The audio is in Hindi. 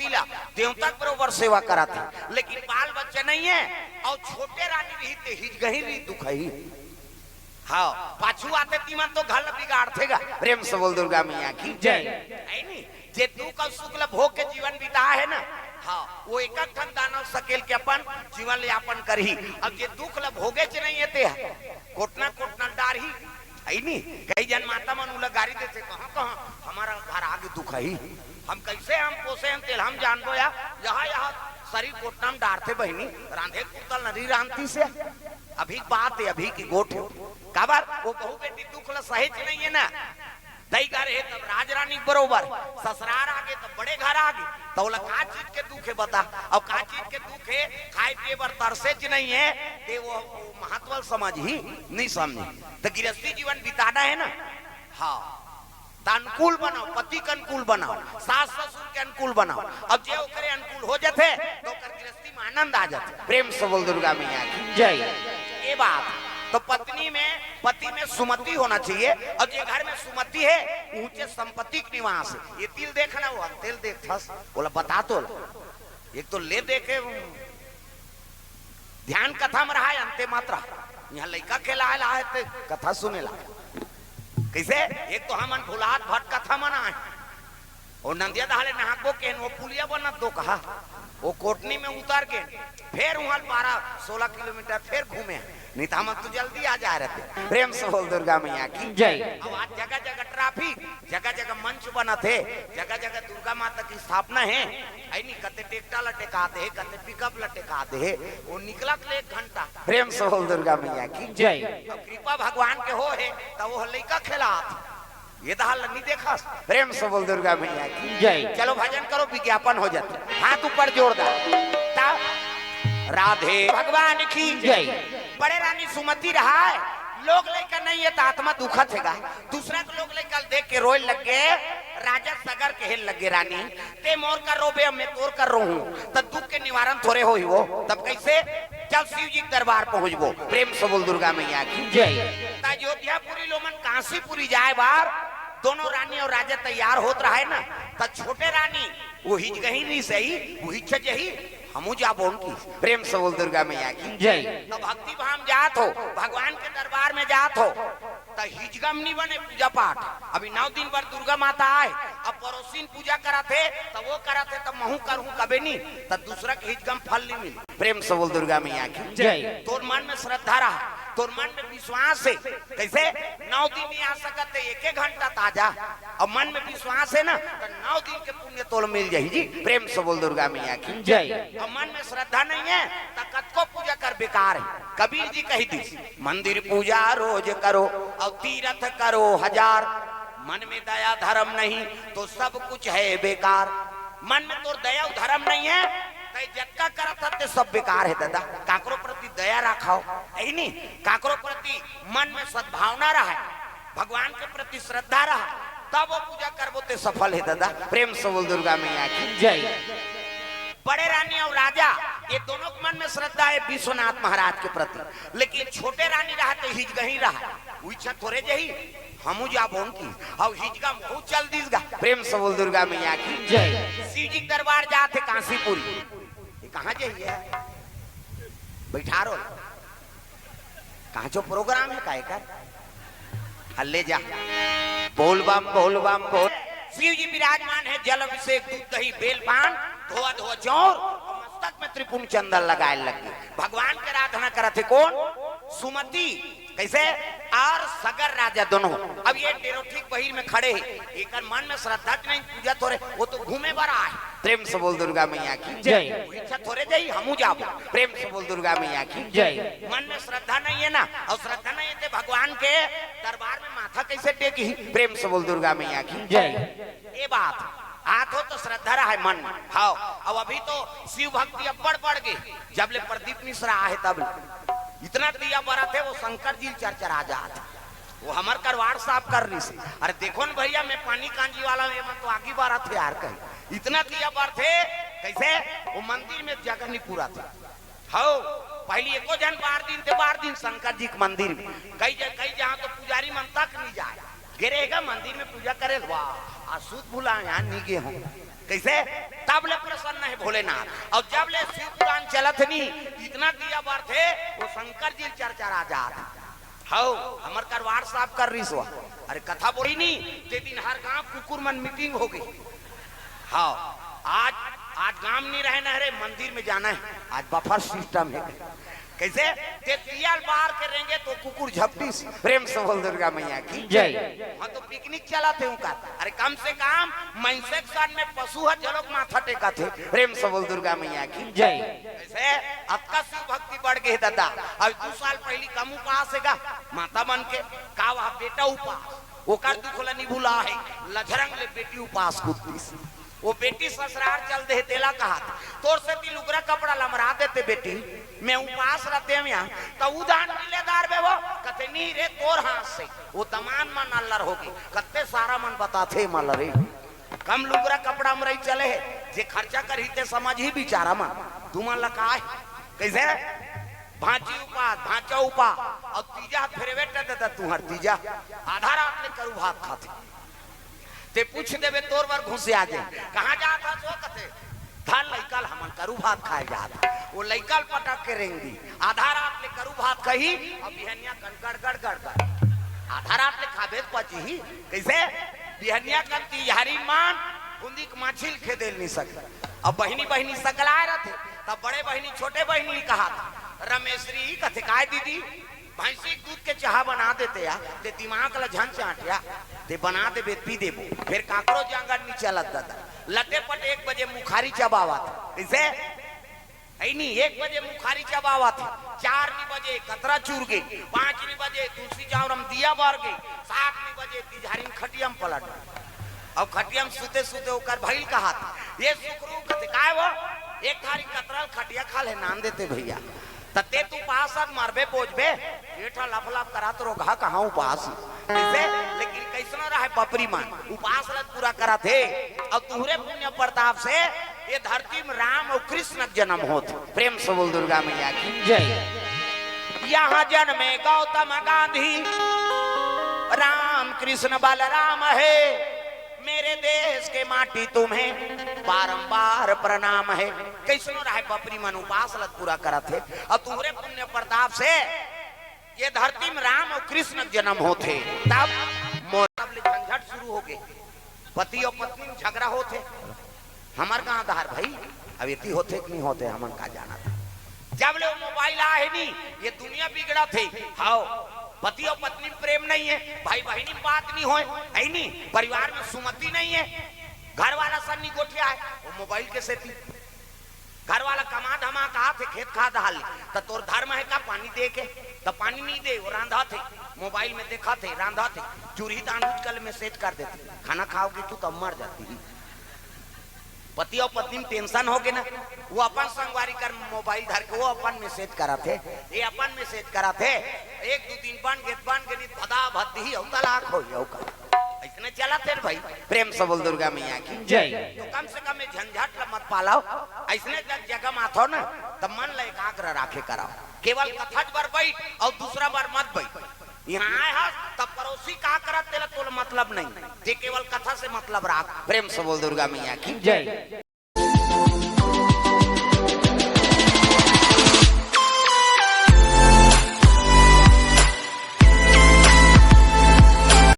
पतीला देवता बरोबर सेवा करा था, लेकिन बाल बच्चे नहीं है और छोटे रानी रही ते हिज गही रही दुखई। हाँ पाछू आते तीमन तो घर बिगाड़ थेगा। प्रेम से बोल दुर्गा मैया की जय। नहीं जे दुख और सुख ला भोग के जीवन बिता है ना, हाँ वो एक दानव सकेल के अपन जीवन यापन करही। अब जे दुख ला भोगे च नहीं है कोटना कोटना डारही है नहीं। कई जन माता मन उला गाड़ी देते कहाँ कहाँ हमारा घर आगे दुख है, हम कैसे हम पोसे हम तेल हम जानबो या यहाँ यहाँ शरीर कोटना में डारते बहनी रांधे कुतल नरी रांधती से। अभी बात है अभी की गोठ काबर वो बहू बेटी दुख ला सहेज नहीं है ना। दई घर है तब राजरानी बरोबर ससुराल आगे तब बड़े घर आगे तो का चीज के दुख है बता। अब का चीज के दुख है खाए पिए पर तरसे च नहीं है ते वो महत्व समझ ही नहीं समझे। तो गृहस्थी जीवन बिताना है ना, हाँ अनुकूल बनाओ, पति के अनुकूल बनाओ, सास ससुर के अनुकूल बनाओ। अब जे ओकरे अनुकूल हो जाते तो गृहस्थी में आनंद आ जाते। प्रेम से बोल दुर्गा मैया की जय। ये बात तो पत्नी में पति में सुमति होना चाहिए। और जे घर में सुमति है ऊंचे संपत्ति के निवास है। ये तिल देखना वो तेल देख बोला बता तो एक तो ले देखे ध्यान कथा में रहा है अंते मात्रा यहाँ लड़का खेला है तो कथा सुने ला कैसे। एक तो हम फुलात भट कथा मना है और नंदिया दहाड़े नहाको के वो पुलिया बनत दो कहा वो कोटनी में उतर के फिर वहां 12-16 किलोमीटर फिर घूमे नहीं तो हम तो जल्दी आ जा रहे थे। प्रेम से बोल दुर्गा मैया की जय। अब आज जगह जगह ट्रैफिक, जगह जगह मंच बना थे, जगह जगह दुर्गा माता की स्थापना है। नहीं कते टेक्टा लटेकाते है, कते पिकअप लटेकाते है, वो निकला तो 1 घंटा। प्रेम से बोल दुर्गा मैया की जय। कृपा भगवान के हो है तो वो लड़का खेला ये तो हाल नहीं देखा। प्रेम से बोल दुर्गा मैया की जय। चलो भजन करो विज्ञापन हो जाते हाथ ऊपर जोरदार। राधे भगवान की जय। बड़े रानी सुमति रहा है लोग लेकर नहीं है तो आत्मा दुखत हैगा। दूसरा के लोग लेकर देख के रोए लग गए राजा सगर के हेल लगे रानी ते मोर कर रोबे मैं तोर कर रो हूँ तब दुख के निवारण थोड़े हो वो तब कैसे जब शिव जी दरबार पहुंचबो। प्रेम से बोल दुर्गा मैया की जय। अयोध्यापुरी लोमन काशीपुरी जाए बार दोनों रानी और राजा तैयार होत रहा है ना तब छोटे रानी वो हिज गही नहीं सही वो हिच जही हमू जाबो उनकी। प्रेम से बोल दुर्गा मैया की जय। तो भक्ति भाव जात हो भगवान के दरबार में जात हो तो हिजगम नहीं बने पूजा पाठ। अभी 9 दिन पर दुर्गा माता आए अब पड़ोसी पूजा करा थे तो वो करा थे तब महू करूँ कभी नहीं तो दूसरा के हिजगम फल नहीं मिले। प्रेम से बोल दुर्गा मैया की जय। तोर मन में श्रद्धा रहा तोर मन में विश्वास है कैसे 9 दिन नहीं आ सकते 1 घंटा ताजा और मन में विश्वास है ना तो 9 दिन के पुण्य तोल मिल जाएगी। प्रेम से बोल दुर्गा मैया की जय। और मन में श्रद्धा नहीं है तो कतको पूजा कर बेकार है। कबीर जी कही थी मंदिर पूजा रोज करो और तीर्थ करो 1000 मन में दया धर्म नहीं तो सब कुछ है बेकार। मन में तो दया धर्म नहीं है जक्का करत थे सब बेकार है दादा। काकरो प्रति दया रखाओ यही नहीं काकरो प्रति मन में सद्भावना रहा भगवान के प्रति श्रद्धा रहा तब वो पूजा करबो ते सफल है दादा। प्रेम से बोल दुर्गा मैया की जय। बड़े रानी और राजा ये दोनों के मन में श्रद्धा है विश्वनाथ महाराज के प्रति लेकिन छोटे रानी रहा तो हिज गही रहा इच्छा थोड़े जही हमू जाबो उनकी और हिजगा बहुत चल दीसगा। प्रेम से बोल दुर्गा मैया की जय। शिव जी दरबार जाते काशीपुरी ये कहाँ जाइए बैठा रो कहाँ जो प्रोग्राम है काय कर हल्ले जा बोल बम बोल बम बोल। शिव जी विराजमान है जल अभिषेक दूध दही बेल पान धोआ धोआ चौर मस्तक में त्रिपुण चंदन लगाए लगे भगवान के आराधना करते कौन सुमति कैसे और सगर राजा दोनों। अब ये डेरोठिक बहिर में खड़े हैं एक मन में श्रद्धा नहीं पूजा थोड़े वो तो घूमे बड़ा है। प्रेम से बोल दुर्गा मैया की जय। इच्छा थोड़े जाई हमू जाबो। प्रेम से बोल दुर्गा मैया की जय। मन में श्रद्धा नहीं है ना और श्रद्धा नहीं है भगवान के दरबार में माथा कैसे टेकी। प्रेम से बोल दुर्गा मैया की जय। ये बात हाथ हो तो श्रद्धा रहा है मन में हाँ। अब अभी तो शिव भक्ति अब बढ़ गई जब ले प्रदीप मिश्रा आए तब इतना दिया बड़ा थे वो शंकर जी चरचरा जाते वो हमार करवाड़ साफ कर रही से। अरे देखो न भैया मैं पानी कांजी वाला में तो आगे बारा थे यार कहीं इतना दिया बार थे कैसे वो मंदिर में जगह नहीं पूरा था हो पहले एको जन 12 दिन शंकर जी के मंदिर में कई जहाँ तो पुजारी मन तक नहीं जाए गिरेगा मंदिर में पूजा करे वाह अशुद्ध भूला यहाँ नहीं गे हूँ कैसे तब ले प्रसन्न है भोलेनाथ। और जब ले शिव पुराण चलत नहीं इतना दिया बार थे वो शंकर जी चर्चा राजा हाउ हमर करवार साहब कर रही सो अरे कथा बोली नहीं ते दिन हर गांव कुकुर मन मीटिंग हो गई। हाँ आज गांव नहीं रहे ना, अरे मंदिर में जाना है आज बफर सिस्टम है। कैसे ते दियाल बाहर करेंगे तो कुकुर झपटी प्रेम से बोल दुर्गा मैया की जय। हाँ तो पिकनिक चला थे उनका, अरे कम से कम मनसेक सन में पशु है जलोग माथा टेका थे प्रेम से बोल दुर्गा मैया की जय। ऐसे अक्का शिव भक्ति बढ़ गई दादा। अब 2 साल पहले कम उपास है माता बन के का वहाँ बेटा उपास वो कर दुखला नहीं भूला है लझरंग ले बेटी उपास कुत्ती वो बेटी ससुराल चल दे तेला कहा तोर से ती लुगरा कपड़ा लमरा देते बेटी मैं उपास रहते हम यहाँ तो उदान मिलेदार बे वो कते नहीं रे तोर हाथ से वो तमान मन अल्लर होगी कते सारा मन बताते मल रे कम लुगरा कपड़ा मरई चले है जे खर्चा कर हिते समझ ही बेचारा मन तू मन लका कैसे भांची उपा भांचा उपा और तीजा फेरवेट देता तू हर तीजा आधा रात में करू भात खाते ते पूछ देवे तोर बार घुसे आ जाए कहाँ जाता सो कते थाल लइकाल हमन करू भात खाए जाता वो लइकाल पटक के रेंगी आधा रात ले करू भात कही अब बिहनिया कनकड़ गड़ गड़ गड़ आधा रात ले खाबे पची ही कैसे बिहनिया कंती हरी मान बुंदी के माछिल खेदेल नहीं सकता। अब बहनी सकलाए रहते तब बड़े बहनी छोटे बहनी कहा था रमेश्वरी कथे काय दीदी भैंसी दूध के चाह बना देते या ते दिमाग ला झन चाटिया ते बना दे पी देबो फिर काकरो जांगर नीचे लग दादा लटे पट 1 बजे मुखारी चबावा था इसे ऐ नहीं 1 बजे मुखारी चबावा था 4 बजे कतरा चूर गई 5 बजे तुलसी चावरम दिया बार गई 7 बजे तिजहारी खटियम पलट अब खटियम सुते सुते ओकर भइल कहा था ये सुकरू कते काय वो एक थारी कतरा खटिया खा ले नाम देते भैया तते तू पास मारबे पोजबे बेटा लफलाफ करा तो रोगा कहाँ उपास कैसे लेकिन कैसनो रहा बपरी मान उपास पूरा करा थे और तुहरे पुण्य प्रताप से ये धरती में राम और कृष्ण जन्म होते प्रेम से बोल दुर्गा मैया की जय। यहाँ जन्मे गौतम गांधी राम कृष्ण बलराम है मेरे देश के माटी तुम्हें बारंबार प्रणाम है। कैसनो रहा बपरी मन उपास पूरा करा थे और तुम्हारे पुण्य प्रताप से ये धरती में राम और कृष्ण जन्म होते तब झंझट शुरू हो गए पति और पत्नी में झगड़ा होते हमार कहाँ धार भाई अब इतनी होते कि नहीं होते हमन का जाना था जब ले मोबाइल आए नहीं ये दुनिया बिगड़ा थे। हाँ पति और पत्नी प्रेम नहीं है भाई बहनी बात नहीं हो नहीं परिवार में सुमति नहीं है घर वाला सन्नी गोठिया है वो मोबाइल के से थी घर वाला कमा धमा कहा थे खेत खा डाल तो तोर धर्म है का पानी दे के तो पानी नहीं दे वो रांधा थे मोबाइल में देखा थे रांधा थे चूरी दान कल मैसेज कर देते खाना खाओगे तू तब मर जाती। पति और पत्नी में टेंशन हो गए ना वो अपन संगवारी कर मोबाइल धर के वो अपन मैसेज करा थे ये अपन मैसेज करा थे 1-2 दिन बन गए भदा भद्दी हो तलाक हो इतने चला थे भाई प्रेम से बोल दुर्गा मैया की जय। तो कम से कम झंझट मत पालाओ ऐसने जगह माथो ना तब मन ले एकाग्र राखे कराओ केवल कथा बार बैठ और दूसरा बार मत बैठ यहाँ आए तब पड़ोसी का करत तेरा तो मतलब नहीं जे केवल कथा से मतलब राख प्रेम से बोल दुर्गा मैया की जय।